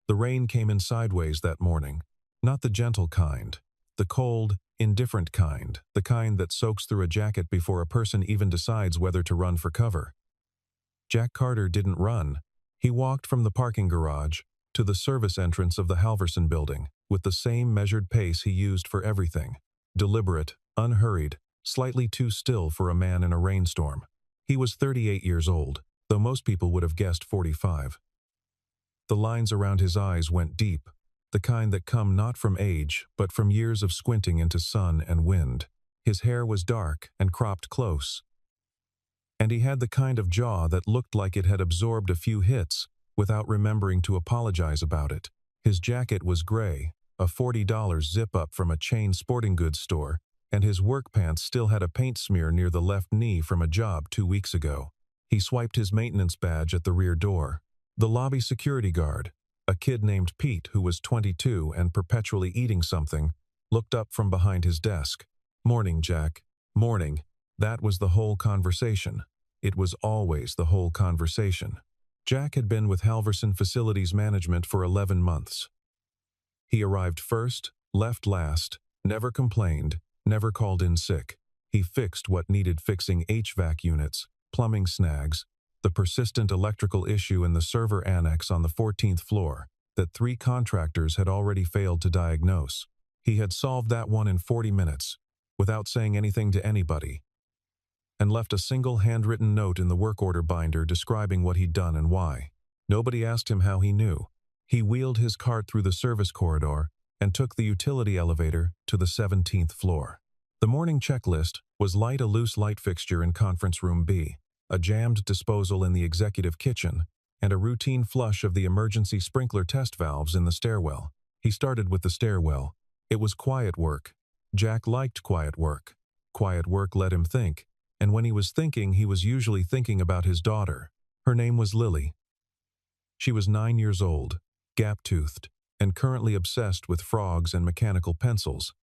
The rain came in sideways that morning, not the gentle kind, the cold, indifferent kind, the kind that soaks through a jacket before a person even decides whether to run for cover. Jack Carter didn't run. He walked from the parking garage to the service entrance of the Halverson building with the same measured pace he used for everything. Deliberate, unhurried, slightly too still for a man in a rainstorm. He was 38 years old, though most people would have guessed 45. The lines around his eyes went deep, the kind that come not from age, but from years of squinting into sun and wind. His hair was dark and cropped close, and he had the kind of jaw that looked like it had absorbed a few hits without remembering to apologize about it. His jacket was gray, a $40 zip-up from a chain sporting goods store, and his work pants still had a paint smear near the left knee from a job 2 weeks ago. He swiped his maintenance badge at the rear door. The lobby security guard, a kid named Pete who was 22 and perpetually eating something, looked up from behind his desk. "Morning, Jack. Morning." That was the whole conversation. It was always the whole conversation. Jack had been with Halverson Facilities Management for 11 months. He arrived first, left last, never complained, never called in sick. He fixed what needed fixing: HVAC units, plumbing snags, the persistent electrical issue in the server annex on the 14th floor that 3 contractors had already failed to diagnose. He had solved that one in 40 minutes, without saying anything to anybody, and left a single handwritten note in the work order binder describing what he'd done and why. Nobody asked him how he knew. He wheeled his cart through the service corridor and took the utility elevator to the 17th floor. The morning checklist was: light a loose light fixture in conference room B, a jammed disposal in the executive kitchen, and a routine flush of the emergency sprinkler test valves in the stairwell. He started with the stairwell. It was quiet work. Jack liked quiet work. Quiet work let him think, and when he was thinking, he was usually thinking about his daughter. Her name was Lily. She was 9 years old, gap-toothed, and currently obsessed with frogs and mechanical pencils.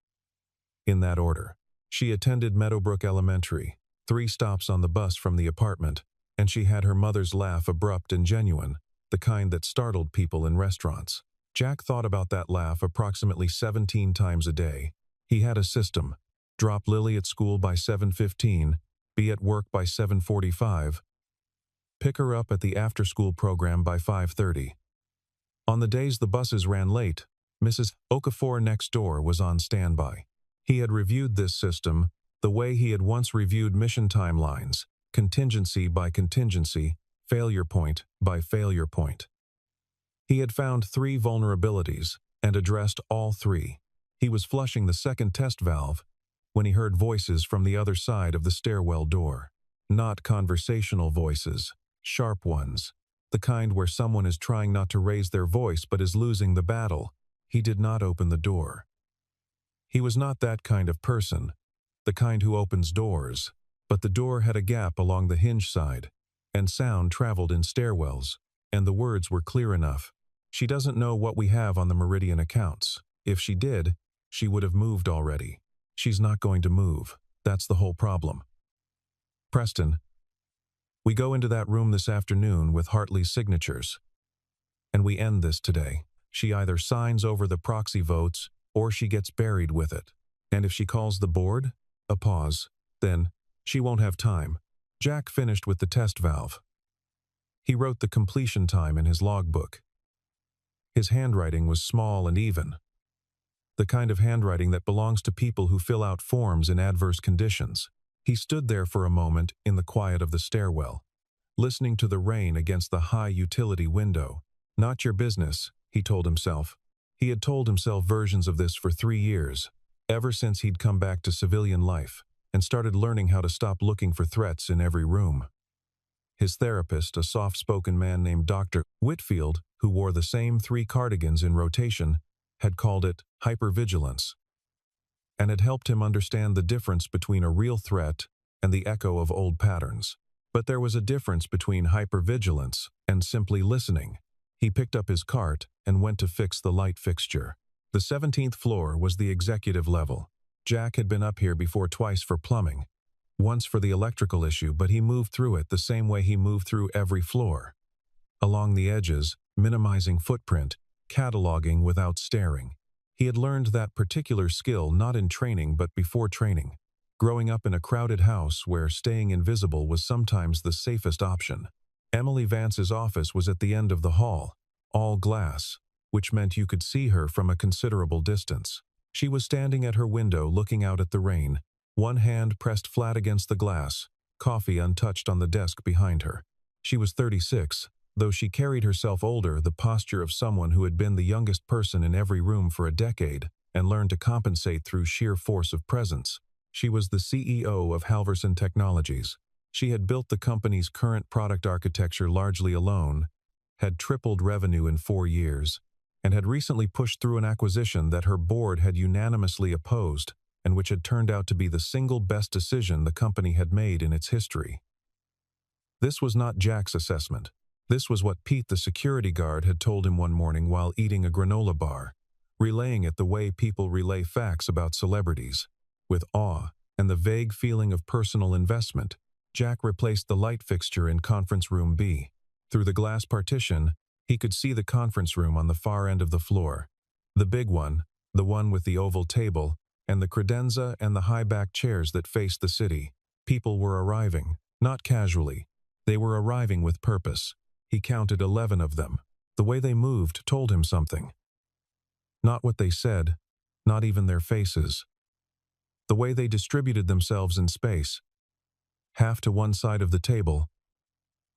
In that order. She attended Meadowbrook Elementary, 3 stops on the bus from the apartment, and she had her mother's laugh abrupt and genuine, the kind that startled people in restaurants. Jack thought about that laugh approximately 17 times a day. He had a system: drop Lily at school by 7:15, be at work by 7:45, pick her up at the after-school program by 5:30. On the days the buses ran late, Mrs. Okafor next door was on standby. He had reviewed this system the way he had once reviewed mission timelines, contingency by contingency, failure point by failure point. He had found 3 vulnerabilities and addressed all 3. He was flushing the second test valve when he heard voices from the other side of the stairwell door. Not conversational voices, sharp ones, the kind where someone is trying not to raise their voice but is losing the battle. He did not open the door. He was not that kind of person, the kind who opens doors, but the door had a gap along the hinge side, and sound traveled in stairwells, and the words were clear enough. She doesn't know what we have on the Meridian accounts. If she did, she would have moved already. She's not going to move. That's the whole problem. Preston, we go into that room this afternoon with Hartley's signatures, and we end this today. She either signs over the proxy votes or she gets buried with it. And if she calls the board, a pause, then she won't have time. Jack finished with the test valve. He wrote the completion time in his logbook. His handwriting was small and even, the kind of handwriting that belongs to people who fill out forms in adverse conditions. He stood there for a moment in the quiet of the stairwell, listening to the rain against the high utility window. Not your business, he told himself. He had told himself versions of this for 3 years, ever since he'd come back to civilian life and started learning how to stop looking for threats in every room. His therapist, a soft-spoken man named Dr. Whitfield, who wore the same 3 cardigans in rotation, had called it hypervigilance, and had helped him understand the difference between a real threat and the echo of old patterns. But there was a difference between hypervigilance and simply listening. He picked up his cart and went to fix the light fixture. The 17th floor was the executive level. Jack had been up here before twice for plumbing, once for the electrical issue, but he moved through it the same way he moved through every floor. Along the edges, minimizing footprint, cataloging without staring. He had learned that particular skill not in training but before training, growing up in a crowded house where staying invisible was sometimes the safest option. Emily Vance's office was at the end of the hall, all glass, which meant you could see her from a considerable distance. She was standing at her window looking out at the rain, one hand pressed flat against the glass, coffee untouched on the desk behind her. She was 36, though she carried herself older, the posture of someone who had been the youngest person in every room for a decade and learned to compensate through sheer force of presence. She was the CEO of Halverson Technologies. She had built the company's current product architecture largely alone, had tripled revenue in 4 years, and had recently pushed through an acquisition that her board had unanimously opposed and which had turned out to be the single best decision the company had made in its history. This was not Jack's assessment. This was what Pete, the security guard, had told him one morning while eating a granola bar, relaying it the way people relay facts about celebrities. With awe and the vague feeling of personal investment, Jack replaced the light fixture in Conference Room B. Through the glass partition, he could see the conference room on the far end of the floor. The big one, the one with the oval table, and the credenza and the high-back chairs that faced the city. People were arriving, not casually. They were arriving with purpose. He counted 11 of them. The way they moved told him something. Not what they said, not even their faces. The way they distributed themselves in space. Half to one side of the table,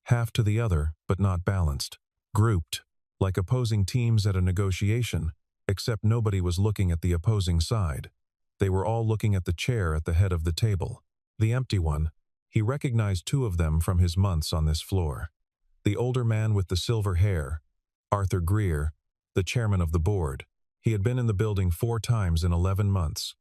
half to the other, but not balanced. Grouped, like opposing teams at a negotiation, except nobody was looking at the opposing side. They were all looking at the chair at the head of the table. The empty one. He recognized 2 of them from his months on this floor. The older man with the silver hair, Arthur Greer, the chairman of the board. He had been in the building 4 times in 11 months.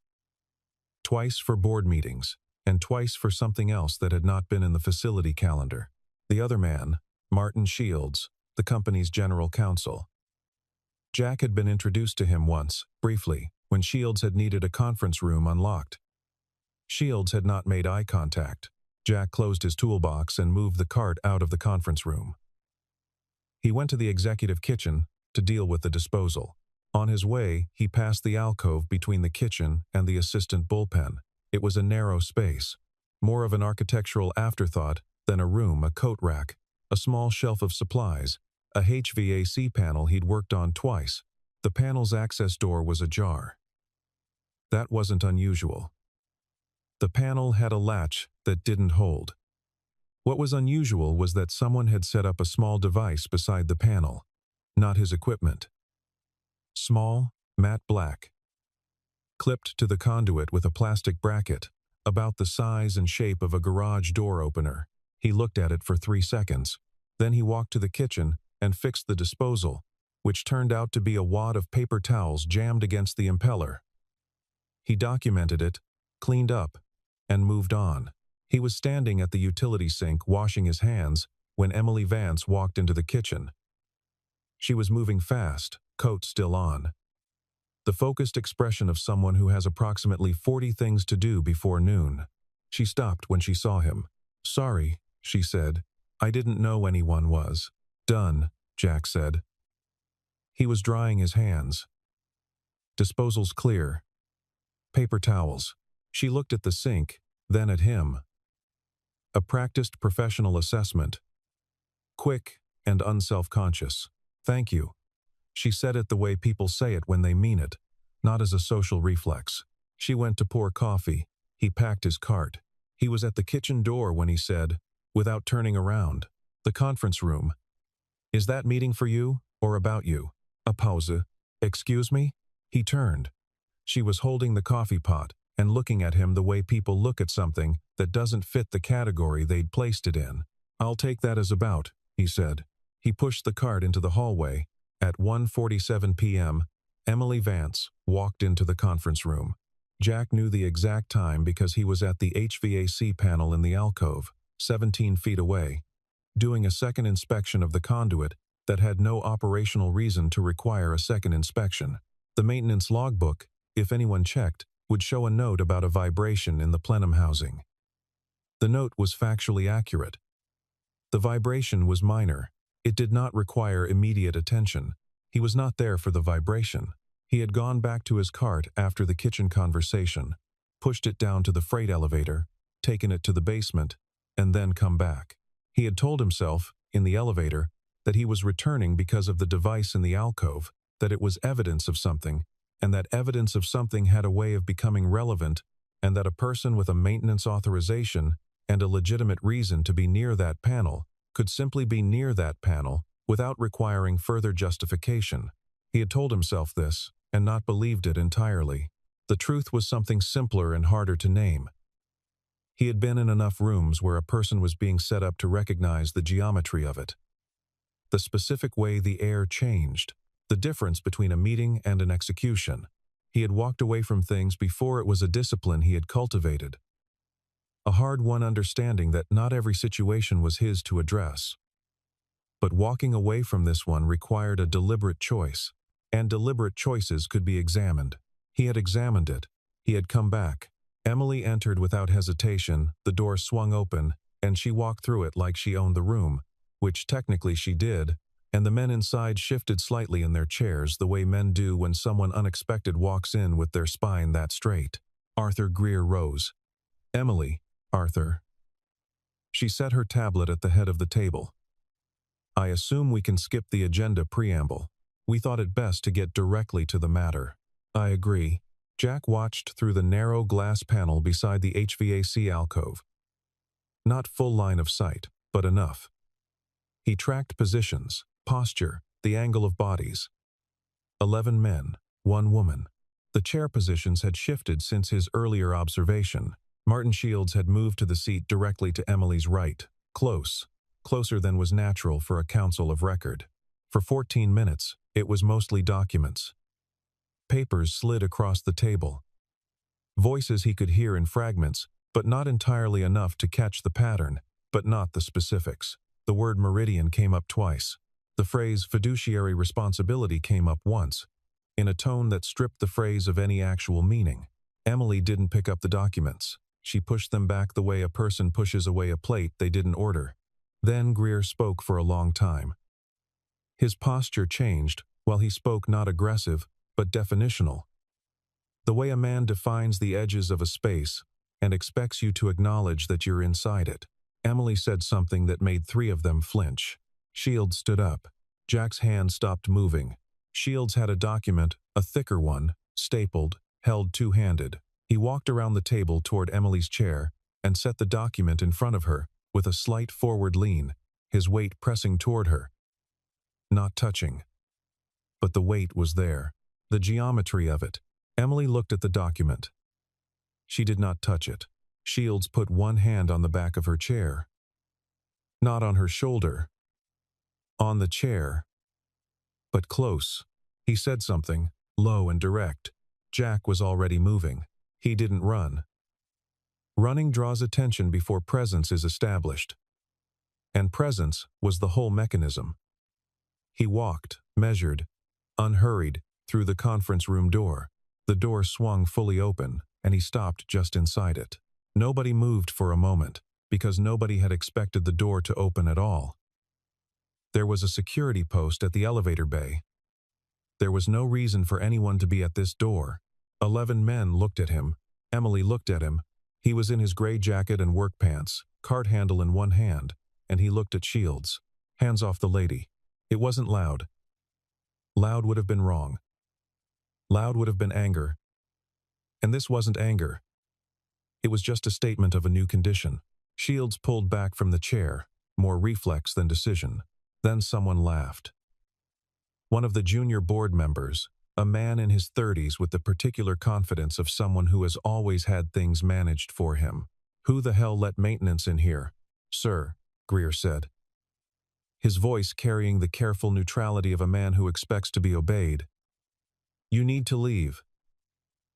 Twice for board meetings, and twice for something else that had not been in the facility calendar. The other man, Martin Shields, the company's general counsel. Jack had been introduced to him once, briefly, when Shields had needed a conference room unlocked. Shields had not made eye contact. Jack closed his toolbox and moved the cart out of the conference room. He went to the executive kitchen to deal with the disposal. On his way, he passed the alcove between the kitchen and the assistant bullpen. It was a narrow space, more of an architectural afterthought than a room, a coat rack, a small shelf of supplies, a HVAC panel he'd worked on twice. The panel's access door was ajar. That wasn't unusual. The panel had a latch that didn't hold. What was unusual was that someone had set up a small device beside the panel, not his equipment. Small, matte black, clipped to the conduit with a plastic bracket, about the size and shape of a garage door opener. He looked at it for 3 seconds. Then he walked to the kitchen and fixed the disposal, which turned out to be a wad of paper towels jammed against the impeller. He documented it, cleaned up, and moved on. He was standing at the utility sink washing his hands when Emily Vance walked into the kitchen. She was moving fast, coat still on. The focused expression of someone who has approximately 40 things to do before noon. She stopped when she saw him. "Sorry," she said. "I didn't know anyone was." "Done," Jack said. He was drying his hands. Disposal's clear. Paper towels. She looked at the sink, then at him. A practiced professional assessment. Quick and unself-conscious. "Thank you." She said it the way people say it when they mean it, not as a social reflex. She went to pour coffee. He packed his cart. He was at the kitchen door when he said, without turning around, "The conference room. Is that meeting for you, or about you?" A pause. "Excuse me?" He turned. She was holding the coffee pot and looking at him the way people look at something that doesn't fit the category they'd placed it in. "I'll take that as about," he said. He pushed the cart into the hallway. At 1:47 p.m., Emily Vance walked into the conference room. Jack knew the exact time because he was at the HVAC panel in the alcove, 17 feet away, doing a second inspection of the conduit that had no operational reason to require a second inspection. The maintenance logbook, if anyone checked, would show a note about a vibration in the plenum housing. The note was factually accurate. The vibration was minor. It did not require immediate attention. He was not there for the vibration. He had gone back to his cart after the kitchen conversation, pushed it down to the freight elevator, taken it to the basement, and then come back. He had told himself, in the elevator, that he was returning because of the device in the alcove, that it was evidence of something, and that evidence of something had a way of becoming relevant, and that a person with a maintenance authorization and a legitimate reason to be near that panel could simply be near that panel without requiring further justification. He had told himself this, and not believed it entirely. The truth was something simpler and harder to name. He had been in enough rooms where a person was being set up to recognize the geometry of it. The specific way the air changed, the difference between a meeting and an execution. He had walked away from things before it was a discipline he had cultivated. A hard-won understanding that not every situation was his to address. But walking away from this one required a deliberate choice, and deliberate choices could be examined. He had examined it. He had come back. Emily entered without hesitation, the door swung open, and she walked through it like she owned the room, which technically she did, and the men inside shifted slightly in their chairs the way men do when someone unexpected walks in with their spine that straight. Arthur Greer rose. "Emily, Arthur." She set her tablet at the head of the table. "I assume we can skip the agenda preamble. We thought it best to get directly to the matter." "I agree." Jack watched through the narrow glass panel beside the HVAC alcove. Not full line of sight, but enough. He tracked positions, posture, the angle of bodies. 11 men, 1 woman. The chair positions had shifted since his earlier observation. Martin Shields had moved to the seat directly to Emily's right, closer than was natural for a counsel of record. For 14 minutes, it was mostly documents. Papers slid across the table. Voices he could hear in fragments, but not entirely enough to catch the pattern, but not the specifics. The word meridian came up twice. The phrase fiduciary responsibility came up once, in a tone that stripped the phrase of any actual meaning. Emily didn't pick up the documents. She pushed them back the way a person pushes away a plate they didn't order. Then Greer spoke for a long time. His posture changed, while he spoke not aggressive, but definitional. The way a man defines the edges of a space and expects you to acknowledge that you're inside it. Emily said something that made 3 of them flinch. Shields stood up. Jack's hand stopped moving. Shields had a document, a thicker one, stapled, held two-handed. He walked around the table toward Emily's chair and set the document in front of her, with a slight forward lean, his weight pressing toward her. Not touching. But the weight was there. The geometry of it. Emily looked at the document. She did not touch it. Shields put one hand on the back of her chair. Not on her shoulder. On the chair. But close. He said something, low and direct. Jack was already moving. He didn't run. Running draws attention before presence is established. And presence was the whole mechanism. He walked, measured, unhurried, through the conference room door. The door swung fully open, and he stopped just inside it. Nobody moved for a moment, because nobody had expected the door to open at all. There was a security post at the elevator bay. There was no reason for anyone to be at this door. 11 men looked at him. Emily looked at him. He was in his gray jacket and work pants, cart handle in one hand, and he looked at Shields. "Hands off the lady." It wasn't loud. Loud would have been wrong. Loud would have been anger. And this wasn't anger. It was just a statement of a new condition. Shields pulled back from the chair, more reflex than decision. Then someone laughed. One of the junior board members, a man in his 30s with the particular confidence of someone who has always had things managed for him. "Who the hell let maintenance in here?" "Sir," Greer said. His voice carrying the careful neutrality of a man who expects to be obeyed. "You need to leave."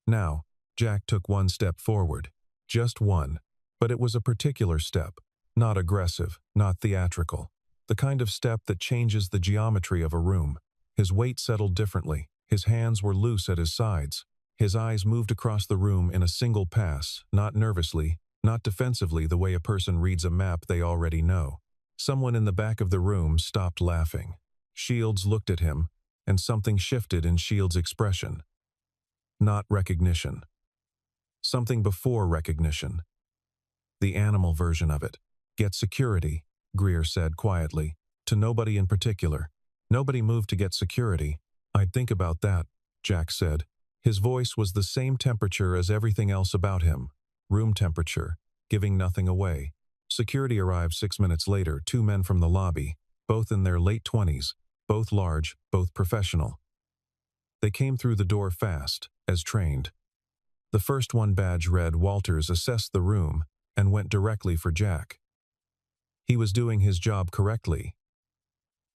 Now, Jack took one step forward. Just one. But it was a particular step. Not aggressive, not theatrical. The kind of step that changes the geometry of a room. His weight settled differently. His hands were loose at his sides. His eyes moved across the room in a single pass, not nervously, not defensively the way a person reads a map they already know. Someone in the back of the room stopped laughing. Shields looked at him, and something shifted in Shield's expression. Not recognition. Something before recognition. The animal version of it. Get security, Greer said quietly, to nobody in particular. Nobody moved to get security. I'd think about that, Jack said. His voice was the same temperature as everything else about him. Room temperature, giving nothing away. Security arrived 6 minutes later, 2 men from the lobby, both in their late 20s, both large, both professional. They came through the door fast, as trained. The first one, badge read Walters, assessed the room and went directly for Jack. He was doing his job correctly.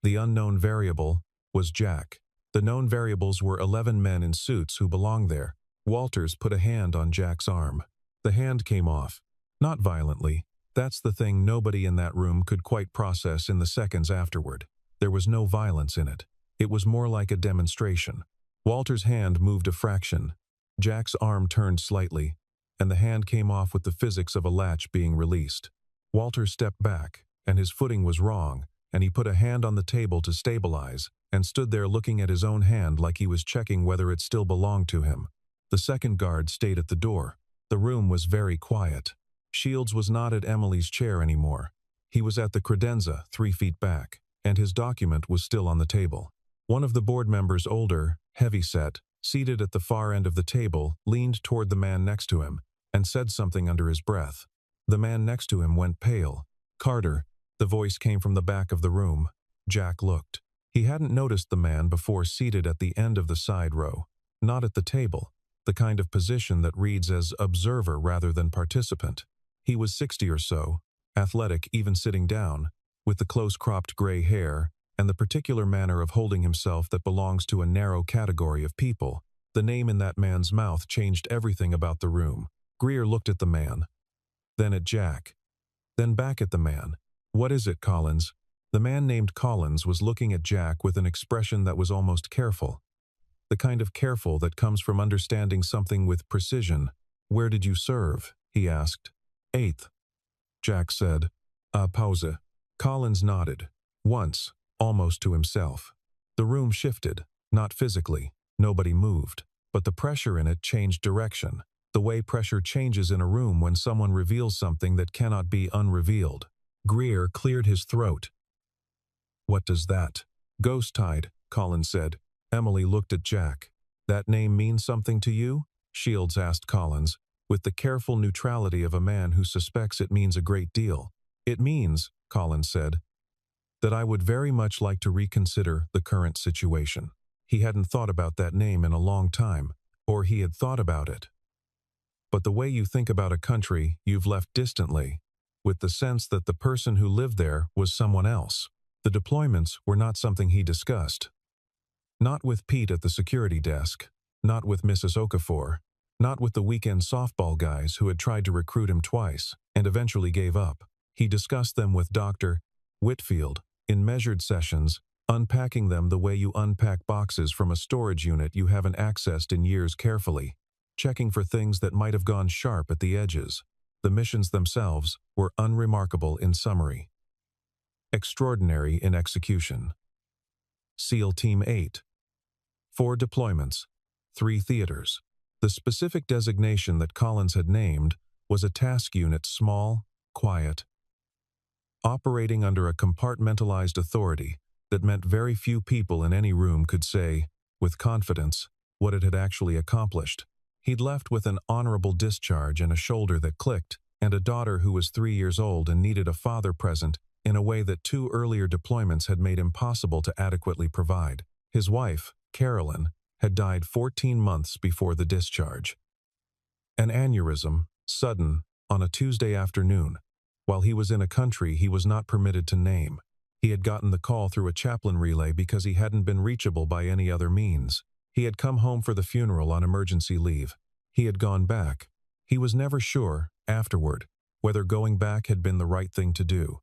The unknown variable was Jack. The known variables were 11 men in suits who belonged there. Walters put a hand on Jack's arm. The hand came off. Not violently. That's the thing nobody in that room could quite process in the seconds afterward. There was no violence in it. It was more like a demonstration. Walter's hand moved a fraction. Jack's arm turned slightly, and the hand came off with the physics of a latch being released. Walter stepped back, and his footing was wrong, and he put a hand on the table to stabilize, and stood there looking at his own hand like he was checking whether it still belonged to him. The second guard stayed at the door. The room was very quiet. Shields was not at Emily's chair anymore. He was at the credenza, 3 feet back, and his document was still on the table. One of the board members, older, heavy-set, seated at the far end of the table, leaned toward the man next to him and said something under his breath. The man next to him went pale. Carter, the voice came from the back of the room. Jack looked. He hadn't noticed the man before, seated at the end of the side row, not at the table, the kind of position that reads as observer rather than participant. He was 60 or so, athletic even sitting down, with the close-cropped gray hair and the particular manner of holding himself that belongs to a narrow category of people. The name in that man's mouth changed everything about the room. Greer looked at the man, then at Jack, then back at the man. What is it, Collins? The man named Collins was looking at Jack with an expression that was almost careful. The kind of careful that comes from understanding something with precision. Where did you serve? He asked. 8th. Jack said. Pause. Collins nodded. Once, almost to himself. The room shifted, not physically. Nobody moved, but the pressure in it changed direction. The way pressure changes in a room when someone reveals something that cannot be unrevealed. Greer cleared his throat. What does that? Ghost-tide, Collins said. Emily looked at Jack. That name means something to you? Shields asked Collins, with the careful neutrality of a man who suspects it means a great deal. It means, Collins said, that I would very much like to reconsider the current situation. He hadn't thought about that name in a long time, or he had thought about it. But the way you think about a country you've left distantly, with the sense that the person who lived there was someone else. The deployments were not something he discussed. Not with Pete at the security desk, not with Mrs. Okafor, not with the weekend softball guys who had tried to recruit him twice and eventually gave up. He discussed them with Dr. Whitfield, in measured sessions, unpacking them the way you unpack boxes from a storage unit you haven't accessed in years, carefully, checking for things that might have gone sharp at the edges. The missions themselves were unremarkable in summary, extraordinary in execution. SEAL Team 8. 4 deployments, 3 theaters. The specific designation that Collins had named was a task unit, small, quiet, operating under a compartmentalized authority that meant very few people in any room could say, with confidence, what it had actually accomplished. He'd left with an honorable discharge and a shoulder that clicked, and a daughter who was 3 years old and needed a father present in a way that 2 earlier deployments had made impossible to adequately provide. His wife, Carolyn, had died 14 months before the discharge. An aneurysm, sudden, on a Tuesday afternoon, while he was in a country he was not permitted to name. He had gotten the call through a chaplain relay because he hadn't been reachable by any other means. He had come home for the funeral on emergency leave. He had gone back. He was never sure, afterward, whether going back had been the right thing to do.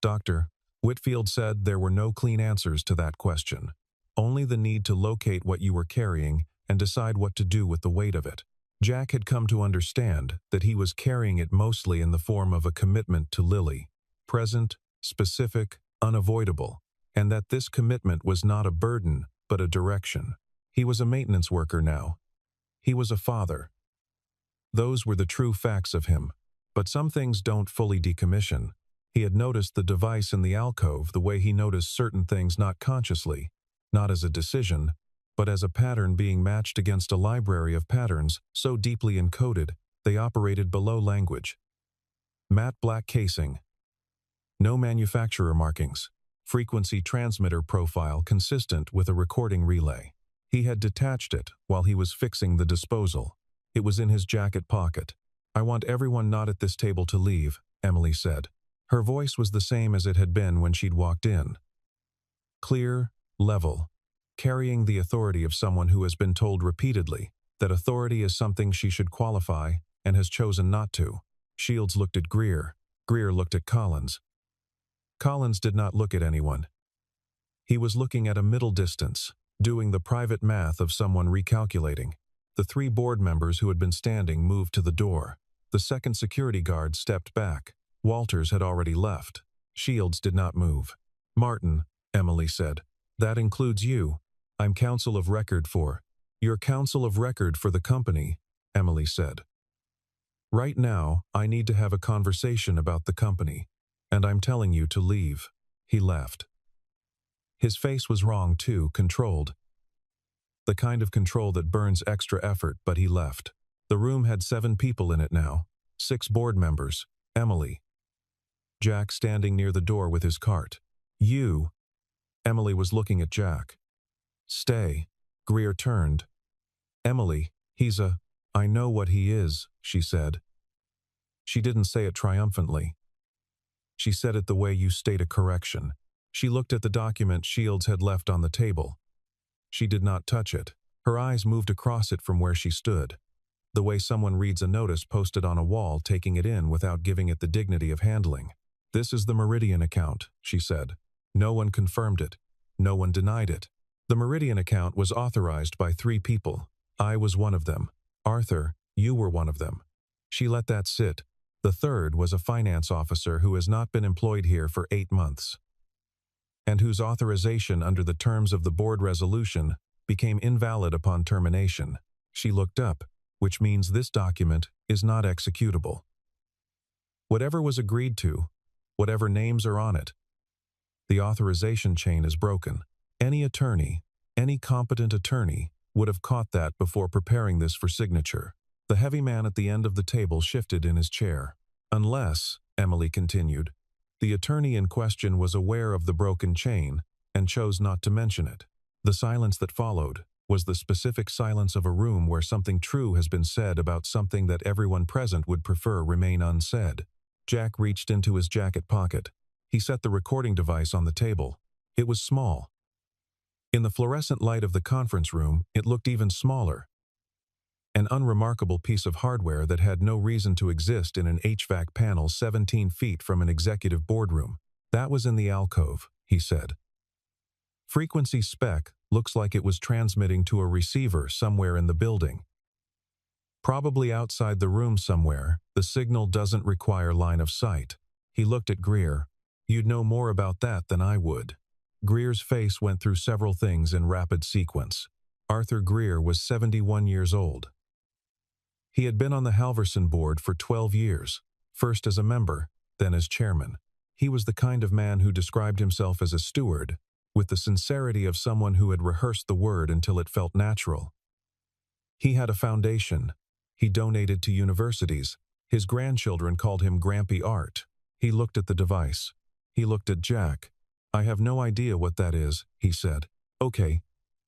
Dr. Whitfield said there were no clean answers to that question. Only the need to locate what you were carrying and decide what to do with the weight of it. Jack had come to understand that he was carrying it mostly in the form of a commitment to Lily, present, specific, unavoidable, and that this commitment was not a burden, but a direction. He was a maintenance worker now. He was a father. Those were the true facts of him. But some things don't fully decommission. He had noticed the device in the alcove the way he noticed certain things not consciously, not as a decision, but as a pattern being matched against a library of patterns so deeply encoded they operated below language. Matte black casing. No manufacturer markings. Frequency transmitter profile consistent with a recording relay. He had detached it while he was fixing the disposal. It was in his jacket pocket. "I want everyone not at this table to leave," Emily said. Her voice was the same as it had been when she'd walked in. Clear, level, carrying the authority of someone who has been told repeatedly that authority is something she should qualify and has chosen not to. Shields looked at Greer. Greer looked at Collins. Collins did not look at anyone. He was looking at a middle distance, doing the private math of someone recalculating. The 3 board members who had been standing moved to the door. The second security guard stepped back. Walters had already left. Shields did not move. "Martin," Emily said, "that includes you. I'm counsel of record for." "You're counsel of record for the company," Emily said. "Right now, I need to have a conversation about the company, and I'm telling you to leave." He left. His face was wrong too, controlled. The kind of control that burns extra effort, but he left. The room had 7 people in it now. 6 board members. Emily. Jack standing near the door with his cart. "You." Emily was looking at Jack. "Stay." Greer turned. "Emily, he's a..." "I know what he is," she said. She didn't say it triumphantly. She said it the way you state a correction. She looked at the document Shields had left on the table. She did not touch it. Her eyes moved across it from where she stood. The way someone reads a notice posted on a wall, taking it in without giving it the dignity of handling. "This is the Meridian account," she said. No one confirmed it. No one denied it. The Meridian account was authorized by 3 people. I was one of them. Arthur, you were one of them. She let that sit. The third was a finance officer who has not been employed here for 8 months, and whose authorization under the terms of the board resolution became invalid upon termination. She looked up, which means this document is not executable. Whatever was agreed to, whatever names are on it, the authorization chain is broken. Any attorney, any competent attorney, would have caught that before preparing this for signature. The heavy man at the end of the table shifted in his chair. "Unless," Emily continued, "the attorney in question was aware of the broken chain and chose not to mention it." The silence that followed was the specific silence of a room where something true has been said about something that everyone present would prefer remain unsaid. Jack reached into his jacket pocket. He set the recording device on the table. It was small. In the fluorescent light of the conference room, it looked even smaller. An unremarkable piece of hardware that had no reason to exist in an HVAC panel 17 feet from an executive boardroom. "That was in the alcove," he said. "Frequency spec looks like it was transmitting to a receiver somewhere in the building. Probably outside the room somewhere. The signal doesn't require line of sight." He looked at Greer. "You'd know more about that than I would." Greer's face went through several things in rapid sequence. Arthur Greer was 71 years old. He had been on the Halverson board for 12 years, first as a member, then as chairman. He was the kind of man who described himself as a steward, with the sincerity of someone who had rehearsed the word until it felt natural. He had a foundation. He donated to universities. His grandchildren called him Grampy Art. He looked at the device. He looked at Jack. "I have no idea what that is," he said. "Okay,"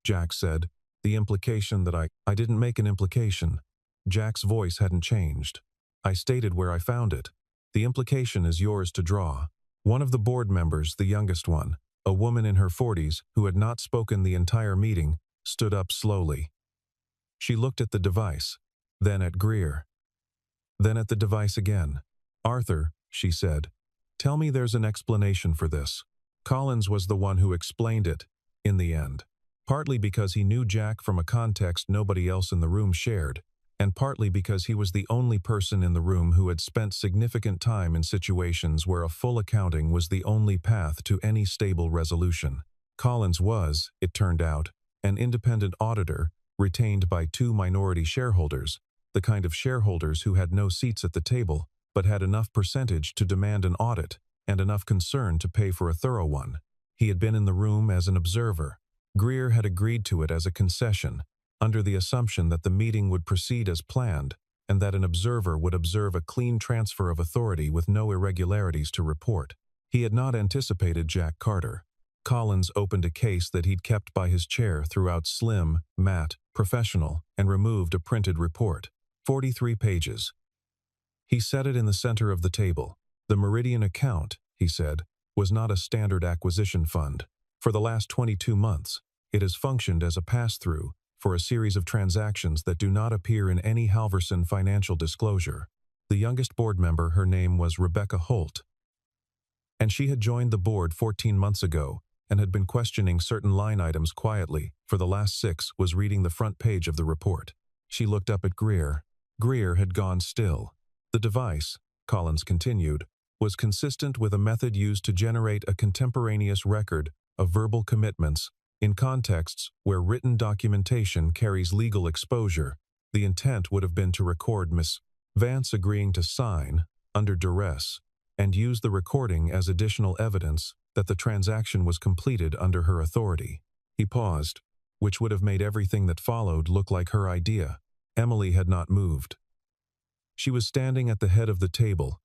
Jack said. "The implication that I didn't make an implication." Jack's voice hadn't changed. "I stated where I found it. The implication is yours to draw." One of the board members, the youngest one, a woman in her 40s who had not spoken the entire meeting, stood up slowly. She looked at the device, then at Greer, then at the device again. "Arthur," she said, "tell me there's an explanation for this." Collins was the one who explained it, in the end. Partly because he knew Jack from a context nobody else in the room shared, and partly because he was the only person in the room who had spent significant time in situations where a full accounting was the only path to any stable resolution. Collins was, it turned out, an independent auditor retained by 2 minority shareholders, the kind of shareholders who had no seats at the table but had enough percentage to demand an audit and enough concern to pay for a thorough one. He had been in the room as an observer. Greer had agreed to it as a concession, under the assumption that the meeting would proceed as planned and that an observer would observe a clean transfer of authority with no irregularities to report. He had not anticipated Jack Carter. Collins opened a case that he'd kept by his chair throughout slim, matte, professional, and removed a printed report. 43 pages. He set it in the center of the table. The Meridian account, he said, was not a standard acquisition fund. For the last 22 months, it has functioned as a pass-through for a series of transactions that do not appear in any Halverson financial disclosure. The youngest board member, her name was Rebecca Holt, and she had joined the board 14 months ago and had been questioning certain line items quietly. For the last 6 was reading the front page of the report. She looked up at Greer. Greer had gone still. The device, Collins continued, was consistent with a method used to generate a contemporaneous record of verbal commitments in contexts where written documentation carries legal exposure. The intent would have been to record Miss Vance agreeing to sign, under duress, and use the recording as additional evidence that the transaction was completed under her authority. He paused, which would have made everything that followed look like her idea. Emily had not moved. She was standing at the head of the table,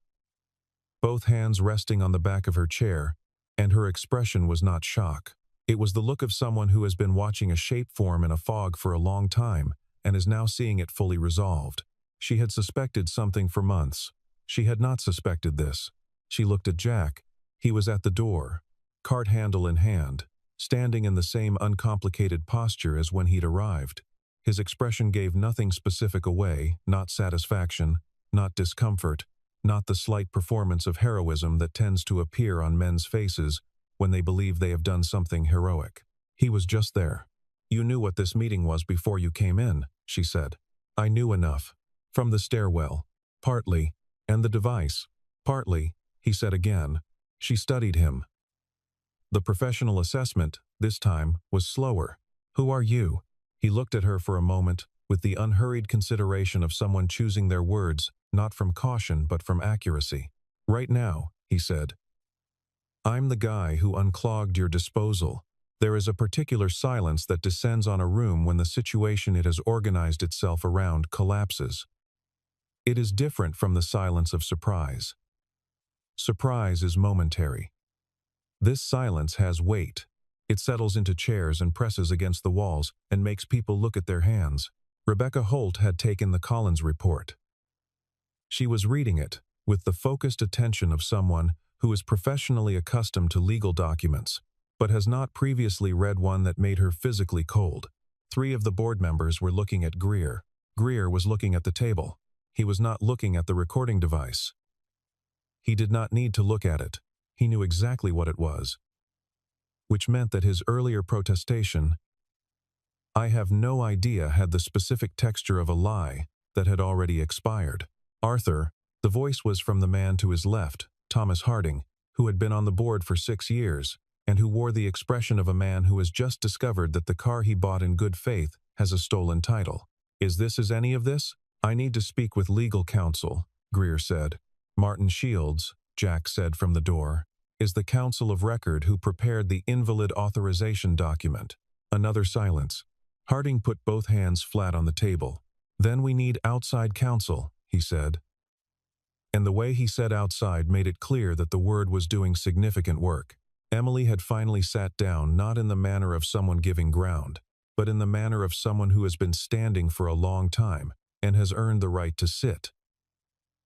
both hands resting on the back of her chair, and her expression was not shock. It was the look of someone who has been watching a shape form in a fog for a long time and is now seeing it fully resolved. She had suspected something for months. She had not suspected this. She looked at Jack. He was at the door, cart handle in hand, standing in the same uncomplicated posture as when he'd arrived. His expression gave nothing specific away, not satisfaction, not discomfort, not the slight performance of heroism that tends to appear on men's faces when they believe they have done something heroic. He was just there. "You knew what this meeting was before you came in," she said. "I knew enough. From the stairwell. Partly. And the device. Partly," he said again. She studied him. The professional assessment, this time, was slower. "Who are you?" He looked at her for a moment, with the unhurried consideration of someone choosing their words, not from caution but from accuracy. "Right now," he said, "I'm the guy who unclogged your disposal." There is a particular silence that descends on a room when the situation it has organized itself around collapses. It is different from the silence of surprise. Surprise is momentary. This silence has weight. It settles into chairs and presses against the walls and makes people look at their hands. Rebecca Holt had taken the Collins report. She was reading it with the focused attention of someone who is professionally accustomed to legal documents, but has not previously read one that made her physically cold. 3 of the board members were looking at Greer. Greer was looking at the table. He was not looking at the recording device. He did not need to look at it. He knew exactly what it was. Which meant that his earlier protestation, "I have no idea," had the specific texture of a lie that had already expired. "Arthur," the voice was from the man to his left, Thomas Harding, who had been on the board for 6 years, and who wore the expression of a man who has just discovered that the car he bought in good faith has a stolen title. "Is this as any of this?" "I need to speak with legal counsel," Greer said. "Martin Shields," Jack said from the door, "is the counsel of record who prepared the invalid authorization document." Another silence. Harding put both hands flat on the table. "Then we need outside counsel," he said. And the way he said outside made it clear that the word was doing significant work. Emily had finally sat down, not in the manner of someone giving ground, but in the manner of someone who has been standing for a long time and has earned the right to sit.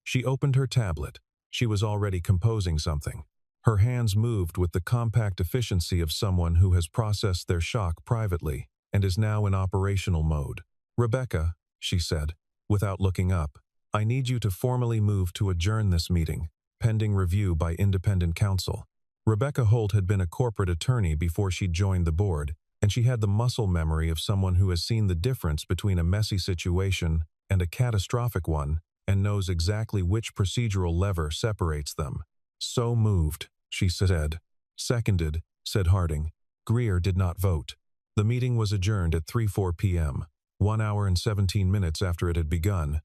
She opened her tablet. She was already composing something. Her hands moved with the compact efficiency of someone who has processed their shock privately and is now in operational mode. "Rebecca," she said, without looking up, "I need you to formally move to adjourn this meeting, pending review by independent counsel." Rebecca Holt had been a corporate attorney before she joined the board, and she had the muscle memory of someone who has seen the difference between a messy situation and a catastrophic one and knows exactly which procedural lever separates them. "So moved," she said. "Seconded," said Harding. Greer did not vote. The meeting was adjourned at 3:04 p.m., 1 hour and 17 minutes after it had begun,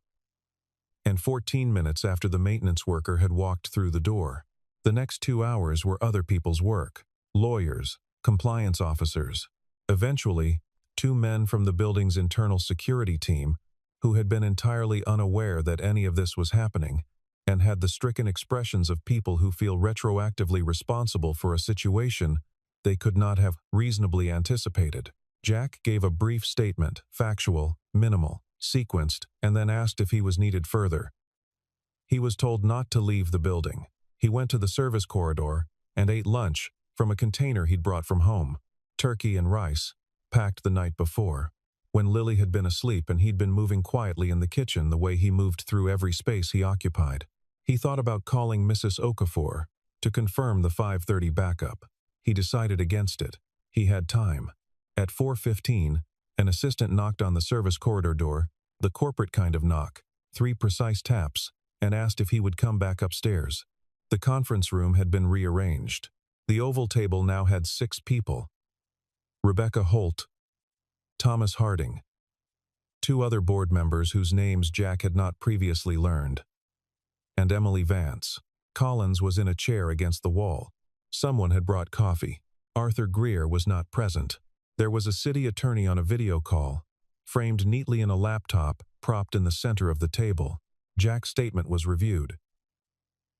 and 14 minutes after the maintenance worker had walked through the door. The next 2 hours were other people's work: lawyers, compliance officers. Eventually, 2 men from the building's internal security team, who had been entirely unaware that any of this was happening, and had the stricken expressions of people who feel retroactively responsible for a situation they could not have reasonably anticipated. Jack gave a brief statement, factual, minimal, sequenced, and then asked if he was needed further. He was told not to leave the building. He went to the service corridor and ate lunch from a container he'd brought from home, turkey and rice, packed the night before, when Lily had been asleep and he'd been moving quietly in the kitchen the way he moved through every space he occupied. He thought about calling Mrs. Okafor to confirm the 5:30 backup. He decided against it. He had time. At 4:15, an assistant knocked on the service corridor door, the corporate kind of knock, 3 precise taps, and asked if he would come back upstairs. The conference room had been rearranged. The oval table now had 6 people: Rebecca Holt, Thomas Harding, 2 other board members whose names Jack had not previously learned, and Emily Vance. Collins was in a chair against the wall. Someone had brought coffee. Arthur Greer was not present. There was a city attorney on a video call, framed neatly in a laptop propped in the center of the table. Jack's statement was reviewed.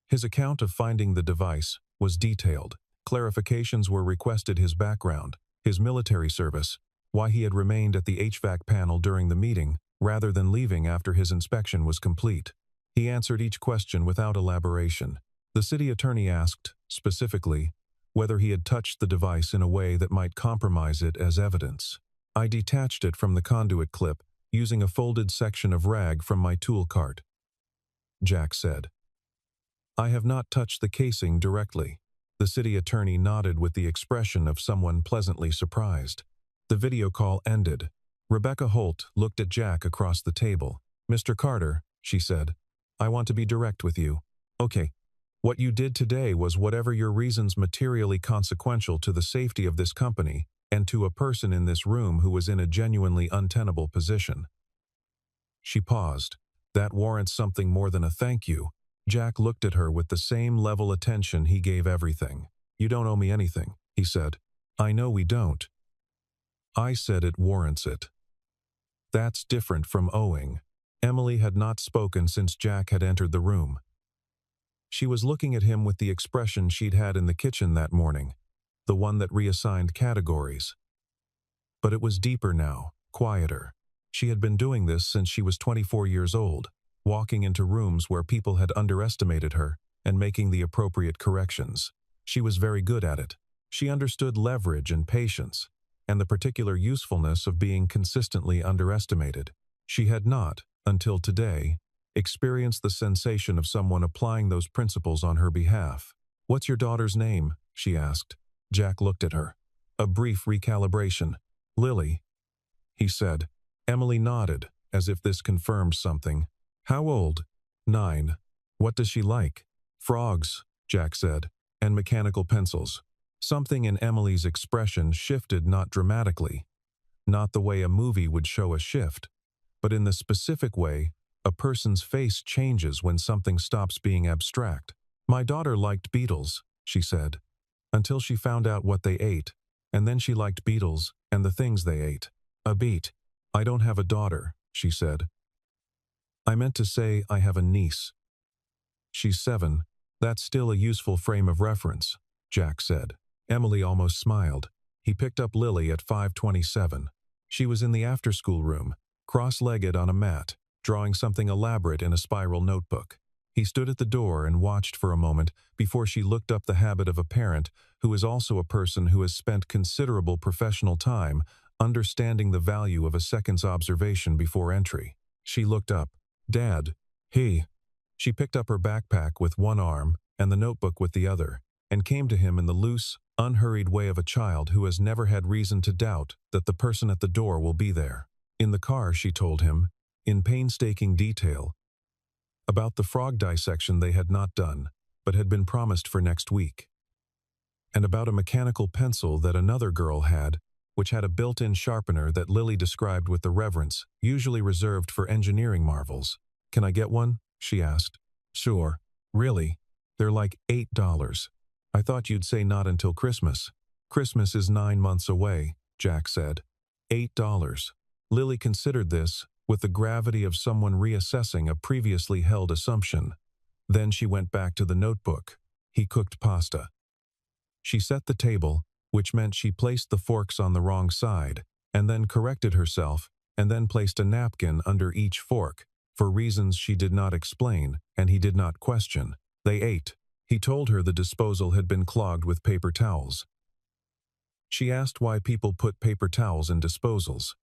His account of finding the device was detailed. Clarifications were requested: his background, his military service, why he had remained at the HVAC panel during the meeting rather than leaving after his inspection was complete. He answered each question without elaboration. The city attorney asked, specifically, whether he had touched the device in a way that might compromise it as evidence. I detached it from the conduit clip using a folded section of rag from my tool cart, Jack said. I have not touched the casing directly. The city attorney nodded with the expression of someone pleasantly surprised. The video call ended. Rebecca Holt looked at Jack across the table. Mr. Carter, she said, I want to be direct with you. Okay. What you did today was whatever your reasons materially consequential to the safety of this company and to a person in this room who was in a genuinely untenable position. She paused. That warrants something more than a thank you. Jack looked at her with the same level attention he gave everything. You don't owe me anything, he said. I know we don't. I said it warrants it. That's different from owing. Emily had not spoken since Jack had entered the room. She was looking at him with the expression she'd had in the kitchen that morning, the one that reassigned categories. But it was deeper now, quieter. She had been doing this since she was 24 years old, walking into rooms where people had underestimated her and making the appropriate corrections. She was very good at it. She understood leverage and patience, and the particular usefulness of being consistently underestimated. She had not, until today, experienced the sensation of someone applying those principles on her behalf. What's your daughter's name? She asked. Jack looked at her. A brief recalibration. Lily, he said. Emily nodded, as if this confirmed something. How old? 9. What does she like? Frogs, Jack said, and mechanical pencils. Something in Emily's expression shifted, not dramatically, not the way a movie would show a shift, but in the specific way a person's face changes when something stops being abstract. My daughter liked beetles, she said, until she found out what they ate, and then she liked beetles and the things they ate. A beet. I don't have a daughter, she said. I meant to say I have a niece. She's 7. That's still a useful frame of reference, Jack said. Emily almost smiled. He picked up Lily at 5:27. She was in the after-school room, cross-legged on a mat, drawing something elaborate in a spiral notebook. He stood at the door and watched for a moment before she looked up the habit of a parent who is also a person who has spent considerable professional time understanding the value of a second's observation before entry. She looked up. Dad. She picked up her backpack with one arm and the notebook with the other, and came to him in the loose, unhurried way of a child who has never had reason to doubt that the person at the door will be there. In the car, she told him, in painstaking detail, about the frog dissection they had not done, but had been promised for next week, and about a mechanical pencil that another girl had, which had a built-in sharpener that Lily described with the reverence usually reserved for engineering marvels. "Can I get one?" she asked. "Sure." "Really? They're like $8. I thought you'd say not until Christmas." "Christmas is 9 months away," Jack said. $8. Lily considered this with the gravity of someone reassessing a previously held assumption. Then she went back to the notebook. He cooked pasta. She set the table, which meant she placed the forks on the wrong side, and then corrected herself, and then placed a napkin under each fork, for reasons she did not explain and he did not question. They ate. He told her the disposal had been clogged with paper towels. She asked why people put paper towels in disposals.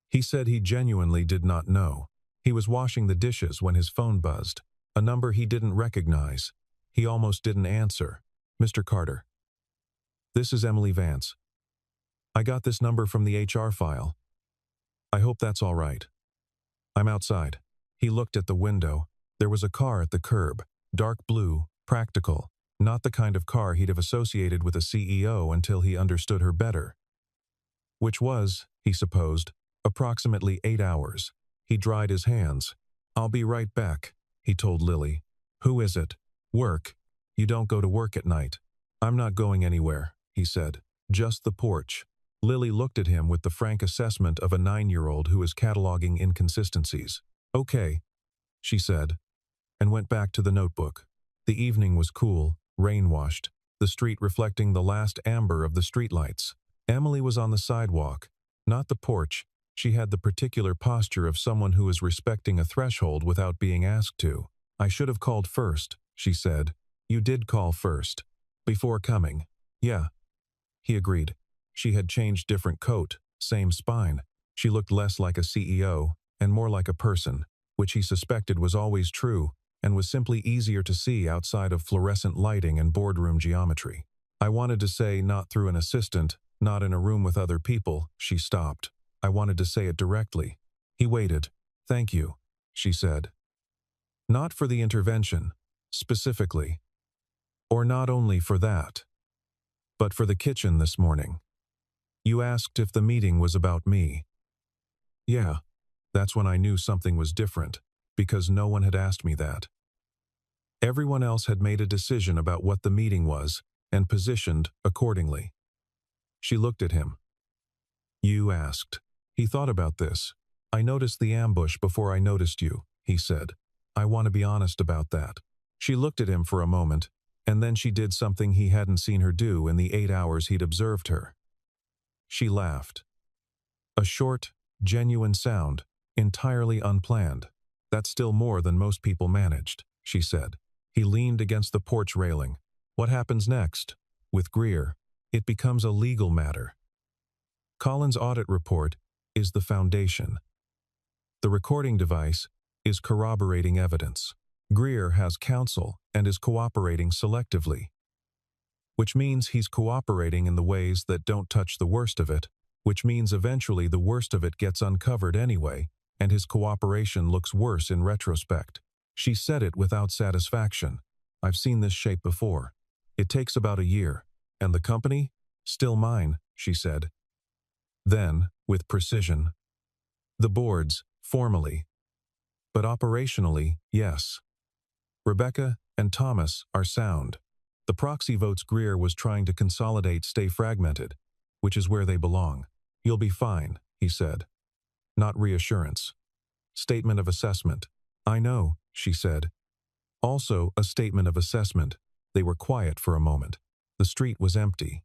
He said he genuinely did not know. He was washing the dishes when his phone buzzed, a number he didn't recognize. He almost didn't answer. "Mr. Carter. This is Emily Vance. I got this number from the HR file. I hope that's all right. I'm outside." He looked at the window. There was a car at the curb, dark blue, practical, not the kind of car he'd have associated with a CEO until he understood her better. Which was, he supposed, approximately 8 hours. He dried his hands. "I'll be right back," he told Lily. "Who is it?" "Work. You don't go to work at night." "I'm not going anywhere," he said. "Just the porch." Lily looked at him with the frank assessment of a 9-year-old who is cataloging inconsistencies. "Okay," she said, and went back to the notebook. The evening was cool, rain-washed, the street reflecting the last amber of the streetlights. Emily was on the sidewalk, not the porch. She had the particular posture of someone who is respecting a threshold without being asked to. "I should have called first," she said. "You did call first. Before coming." "Yeah," he agreed. She had changed different coat, same spine. She looked less like a CEO and more like a person, which he suspected was always true and was simply easier to see outside of fluorescent lighting and boardroom geometry. "I wanted to say not through an assistant, not in a room with other people." She stopped. "I wanted to say it directly." He waited. "Thank you," she said. "Not for the intervention, specifically. Or not only for that, but for the kitchen this morning. You asked if the meeting was about me." "Yeah." That's when I knew something was different, because no one had asked me that. Everyone else had made a decision about what the meeting was and positioned accordingly. She looked at him. "You asked." He thought about this. "I noticed the ambush before I noticed you," he said. "I want to be honest about that." She looked at him for a moment, and then she did something he hadn't seen her do in the 8 hours he'd observed her. She laughed. A short, genuine sound, entirely unplanned. "That's still more than most people managed," she said. He leaned against the porch railing. "What happens next? With Greer, it becomes a legal matter. Colin's audit report is the foundation. The recording device is corroborating evidence. Greer has counsel and is cooperating selectively, which means he's cooperating in the ways that don't touch the worst of it, which means eventually the worst of it gets uncovered anyway, and his cooperation looks worse in retrospect." She said it without satisfaction. "I've seen this shape before. It takes about a year. And the company? Still mine," she said. Then, with precision, "The boards, formally. But operationally, yes. Rebecca and Thomas are sound. The proxy votes Greer was trying to consolidate stay fragmented, which is where they belong. You'll be fine," he said. Not reassurance. Statement of assessment. "I know," she said. Also a statement of assessment. They were quiet for a moment. The street was empty.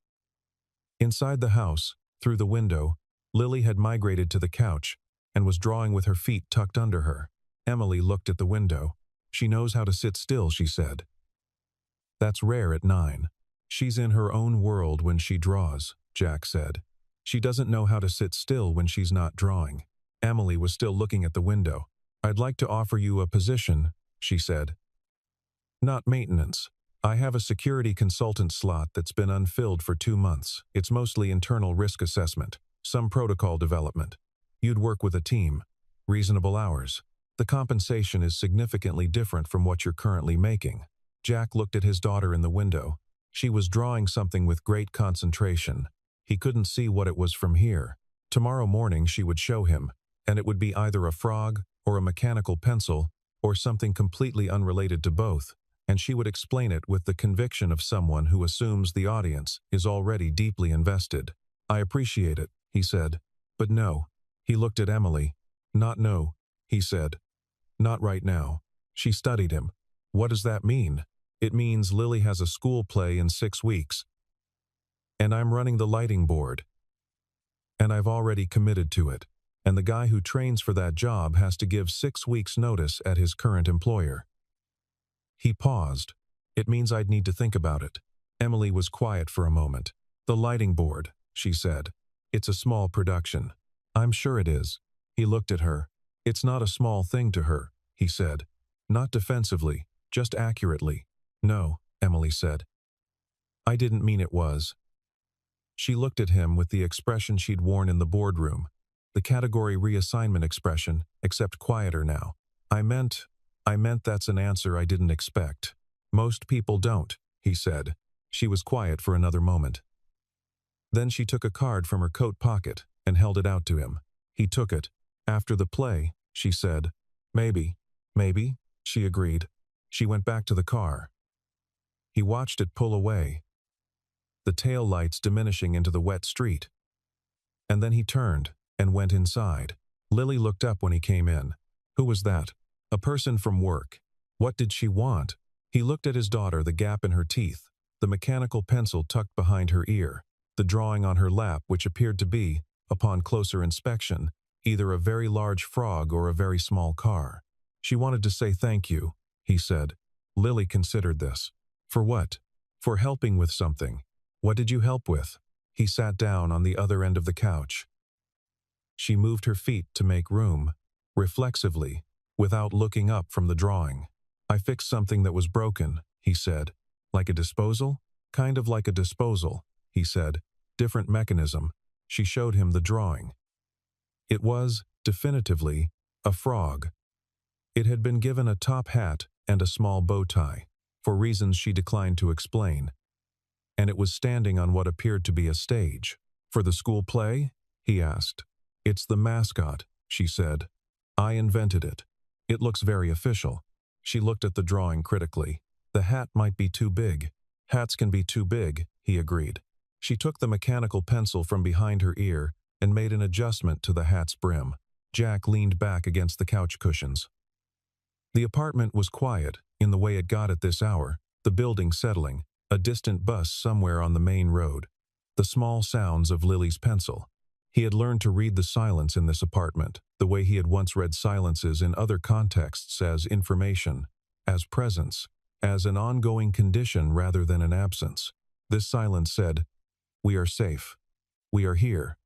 Inside the house, through the window, Lily had migrated to the couch and was drawing with her feet tucked under her. Emily looked at the window. "She knows how to sit still," she said. "That's rare at 9. She's in her own world when she draws," Jack said. "She doesn't know how to sit still when she's not drawing." Emily was still looking at the window. "I'd like to offer you a position," she said. "Not maintenance. I have a security consultant slot that's been unfilled for 2 months. It's mostly internal risk assessment, some protocol development. You'd work with a team. Reasonable hours. The compensation is significantly different from what you're currently making." Jack looked at his daughter in the window. She was drawing something with great concentration. He couldn't see what it was from here. Tomorrow morning she would show him, and it would be either a frog or a mechanical pencil or something completely unrelated to both, and she would explain it with the conviction of someone who assumes the audience is already deeply invested. "I appreciate it," he said. "But no." He looked at Emily. "Not no," he said. "Not right now." She studied him. "What does that mean?" "It means Lily has a school play in 6 weeks. And I'm running the lighting board. And I've already committed to it. And the guy who trains for that job has to give 6 weeks' notice at his current employer." He paused. "It means I'd need to think about it." Emily was quiet for a moment. "The lighting board," she said. "It's a small production." "I'm sure it is." He looked at her. "It's not a small thing to her," he said. "Not defensively, just accurately." "No," Emily said. "I didn't mean it was." She looked at him with the expression she'd worn in the boardroom, the category reassignment expression, except quieter now. I meant that's an answer I didn't expect." "Most people don't," he said. She was quiet for another moment. Then she took a card from her coat pocket and held it out to him. He took it. "After the play," she said. Maybe, she agreed. She went back to the car. He watched it pull away, the tail lights diminishing into the wet street. And then he turned and went inside. Lily looked up when he came in. Who was that? A person from work. What did she want? He looked at his daughter, the gap in her teeth, the mechanical pencil tucked behind her ear, the drawing on her lap which appeared to be, upon closer inspection, either a very large frog or a very small car. She wanted to say thank you, he said. Lily considered this. For what? For helping with something. What did you help with? He sat down on the other end of the couch. She moved her feet to make room, reflexively, without looking up from the drawing. I fixed something that was broken, he said. Like a disposal? Kind of like a disposal, he said. Different mechanism. She showed him the drawing. It was, definitively, a frog. It had been given a top hat and a small bow tie, for reasons she declined to explain. And it was standing on what appeared to be a stage. For the school play? He asked. It's the mascot, she said. I invented it. It looks very official. She looked at the drawing critically. The hat might be too big. Hats can be too big, he agreed. She took the mechanical pencil from behind her ear and made an adjustment to the hat's brim. Jack leaned back against the couch cushions. The apartment was quiet, in the way it got at this hour, the building settling, a distant bus somewhere on the main road. The small sounds of Lily's pencil. He had learned to read the silence in this apartment, the way he had once read silences in other contexts as information, as presence, as an ongoing condition rather than an absence. This silence said, "We are safe. We are here.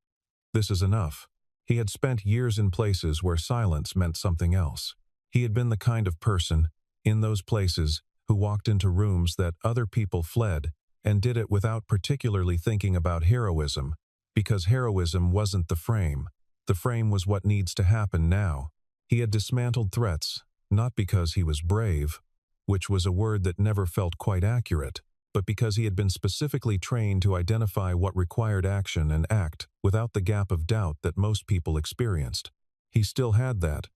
This is enough." He had spent years in places where silence meant something else. He had been the kind of person, in those places, who walked into rooms that other people fled and did it without particularly thinking about heroism, because heroism wasn't the frame. The frame was what needs to happen now. He had dismantled threats, not because he was brave, which was a word that never felt quite accurate, but because he had been specifically trained to identify what required action and act without the gap of doubt that most people experienced. He still had that.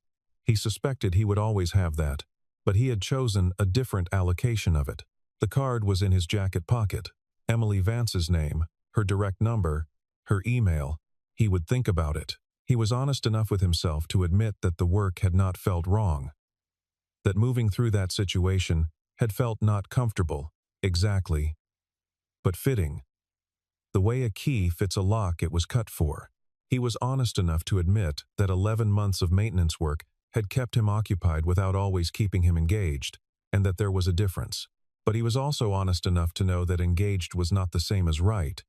He suspected he would always have that, but he had chosen a different allocation of it. The card was in his jacket pocket. Emily Vance's name, her direct number, her email. He would think about it. He was honest enough with himself to admit that the work had not felt wrong, that moving through that situation had felt not comfortable, exactly, but fitting. The way a key fits a lock it was cut for. He was honest enough to admit that 11 months of maintenance work had kept him occupied without always keeping him engaged, and that there was a difference. But he was also honest enough to know that engaged was not the same as right,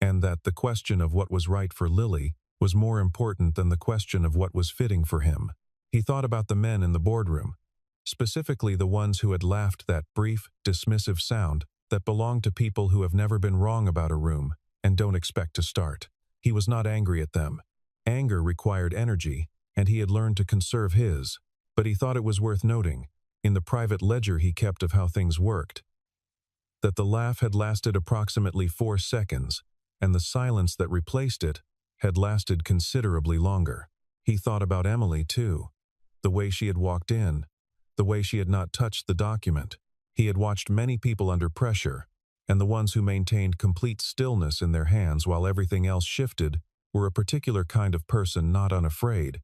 and that the question of what was right for Lily was more important than the question of what was fitting for him. He thought about the men in the boardroom, specifically the ones who had laughed that brief, dismissive sound that belonged to people who have never been wrong about a room and don't expect to start. He was not angry at them. Anger required energy, and he had learned to conserve his, but he thought it was worth noting, in the private ledger he kept of how things worked, that the laugh had lasted approximately 4 seconds, and the silence that replaced it had lasted considerably longer. He thought about Emily, too. The way she had walked in, the way she had not touched the document. He had watched many people under pressure, and the ones who maintained complete stillness in their hands while everything else shifted were a particular kind of person not unafraid,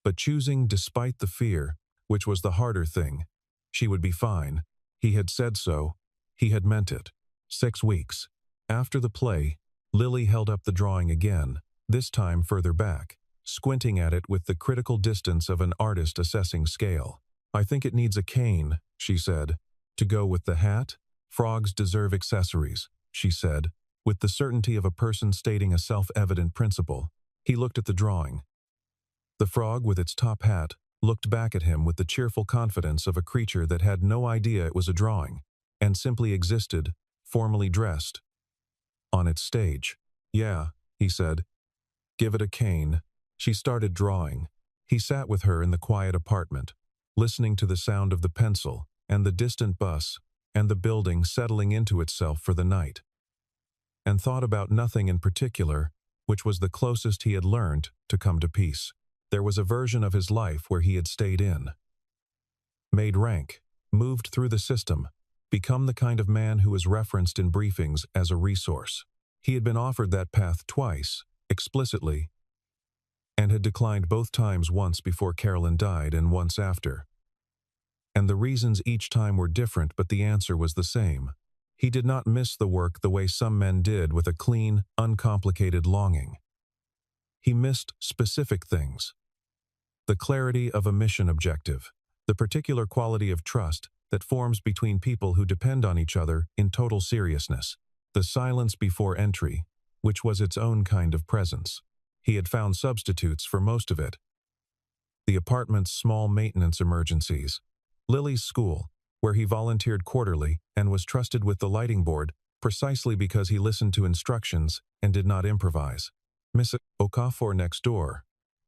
but choosing despite the fear, which was the harder thing. She would be fine. He had said so. He had meant it. 6 weeks. After the play, Lily held up the drawing again, this time further back, squinting at it with the critical distance of an artist assessing scale. "I think it needs a cane," she said. "To go with the hat? Frogs deserve accessories," she said, with the certainty of a person stating a self-evident principle. He looked at the drawing. The frog with its top hat looked back at him with the cheerful confidence of a creature that had no idea it was a drawing, and simply existed, formally dressed, on its stage. "Yeah," he said. "Give it a cane." She started drawing. He sat with her in the quiet apartment, listening to the sound of the pencil, and the distant bus, and the building settling into itself for the night, and thought about nothing in particular, which was the closest he had learned to come to peace. There was a version of his life where he had stayed in, made rank, moved through the system, become the kind of man who is referenced in briefings as a resource. He had been offered that path twice, explicitly, and had declined both times, once before Carolyn died and once after. And the reasons each time were different, but the answer was the same. He did not miss the work the way some men did, with a clean, uncomplicated longing. He missed specific things. The clarity of a mission objective, the particular quality of trust that forms between people who depend on each other in total seriousness, the silence before entry, which was its own kind of presence. He had found substitutes for most of it. The apartment's small maintenance emergencies, Lily's school, where he volunteered quarterly and was trusted with the lighting board precisely because he listened to instructions and did not improvise. Miss Okafor next door,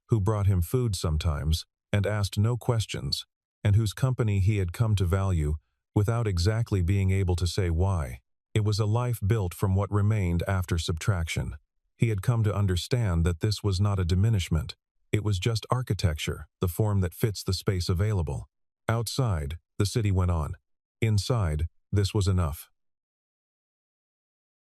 who brought him food sometimes and asked no questions, and whose company he had come to value without exactly being able to say why. It was a life built from what remained after subtraction. He had come to understand that this was not a diminishment. It was just architecture, the form that fits the space available. Outside, the city went on. Inside, this was enough.